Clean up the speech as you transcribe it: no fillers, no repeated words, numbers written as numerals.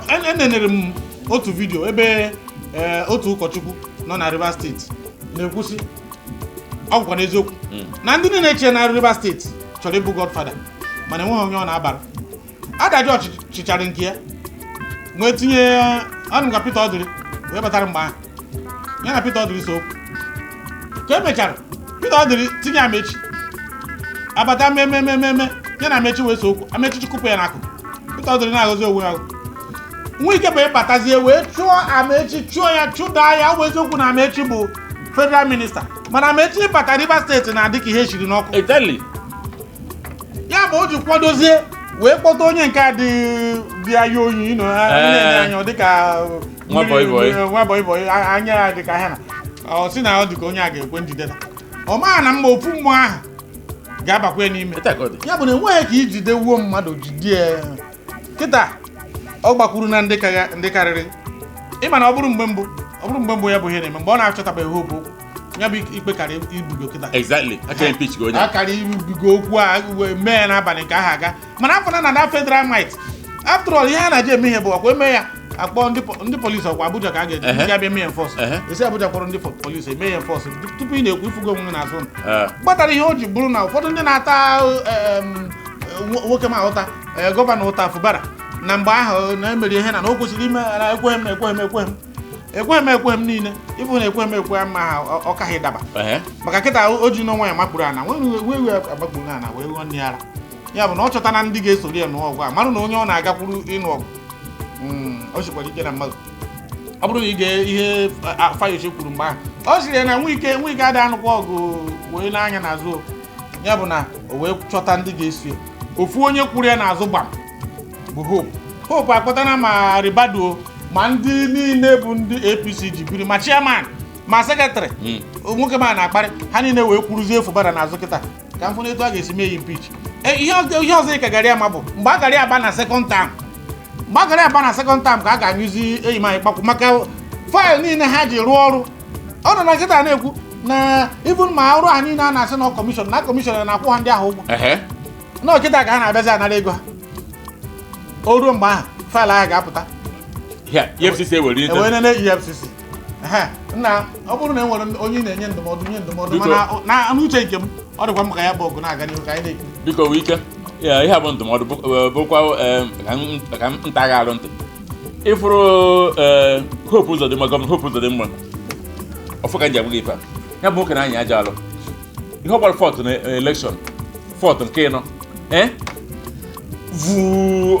enenere m otu vidio ebe otu ụkọchukwu nọ na Rivers State na-ekwusi ọgwụkwa n'eziokwu na ndị na-eche na Rivers State chọrọ ịbụ Godfather mana enweghị onye ọ na-abara. Adajụ ọchịchịchara nke ya wee tinye ọnụ ka Peter Odiri wee batara mgbe ahụ ya na Peter Odiri so okwu ka emechara Peter Odiri tinye Amechi abata mmemme ya na Amechi wee so okwu. Amechi chụkwụ ya n'akụkụ Peter Odiri na-agọzi onwe ya. Wike bụ ịbatazie wee chụọ Amechi chụọ ya chụdaa ya. Ọ bụ eziokwu na Amechi bụ federal minister mana Amechi bata Rivers State na-adị ka ihe shiri n'ọkụ. Ya bụ o ji kwadozie wee kpọta onye nke a dị anya oyi anya dịka nwa boy anya ya dịka ha na ọ sị na ọ dịka onye a ga-ekwe njide na ọ maa na mma ofu mmụọ ahụ ga-abakwa n'ime. Ya bụ na enweghị ka ijide wuo mmadụ jidie kịta ọ gbakwuru na ndị karịrị. Ịma na ọ bụrụ mgbe mbụ ya bụ ihe na-eme mgbe ọ na-achọtabeghị hope ya bụ ikpe karịa ibugo kịta. Akarị ibugo okwu a mee n'abalị nke ahụ aga mana afọ na federal might after all ihe a na-eji eme ihe bụ ọkwa eme ya akpọ ndị polisi ọkwa Abuja ka a ga-eji ga bịa mee enforce. Esi Abuja kpọrọ ndị polisi eme ya enforce tupu ị na-ekwu ifugo onwe n'azụ gbatara ihe o ji bụrụ na ụfọdụ ndị na-ata nwoke ma ụta gọvanọ ụta Fubara na mgbe ahụ na-emeri ihe na o kwesịrị ime ekweghị m niile ịbụ na ekwe m ma ọ kaghị daba maka kịta o ji n'onwe ya makpuru ana wee agbakpuru ana wee ghọọ nne ara. Ya bụ na ọ chọta na ndị ga-esori ya n'ọgụ a marụ na onye ọ na-agakwuru ịnụ ọgụ o sikwara ike na mmadụ. Ọ bụrụ na ige ihe Fayoche kwuru mgbe ahụ ọ sịrị na Wike adịghị anụkwa ọgụ wee n'anya n'azụ. Ya bụ na o wee chọta ndị ga-esi ofu onye kwuru ya n'azụ gbam bụ Hope akpọtana ma Ribado ma ndị niile bụ ndị APC ji biri ma chairman ma sekretarị nwoke ma na-akparị ha niile wee kwuruzie Fubara n'azụ kịta ka m fụ etu a ga-esi mee ya impeach. Ihe ọzọ ị kagara ya ma bụ mgbe a gara aba na second term ka a ga-anyụzi enyi m anyị kpakwu maka faịlụ niile ha ji rụọ ọrụ. Ọ nọ na nkịta na-ekwu na ịbụ ma ọrụ ha niile a na-asị na kọmishọn na-akwụ ha ndị ahụ ụgwọ na ọkịta ka ha na-abịazi anara ego ha. O ruo mgbe ahụ faịlụ ahụ ga-apụta ewere na EFCC nna ọ bụrụ na e nwere onye na-enye ndụmọdụ mana na uche nke m ọ dịkwa maka ya bụ ọgụ na-aga n'ihu ka anyị na-ekwu biko Wike ihe a bụ ndụmọdụ bụkwa ka nta ga arụ ntị ịfụrụ Hope Uzodimma gọvanọ Hope Uzodimma ọfụ ka nji abụghị ife ya bụ nwoke na anyị aja alụ ihe ọ gbara fọt na elekshọn fọt nke ịnọ vu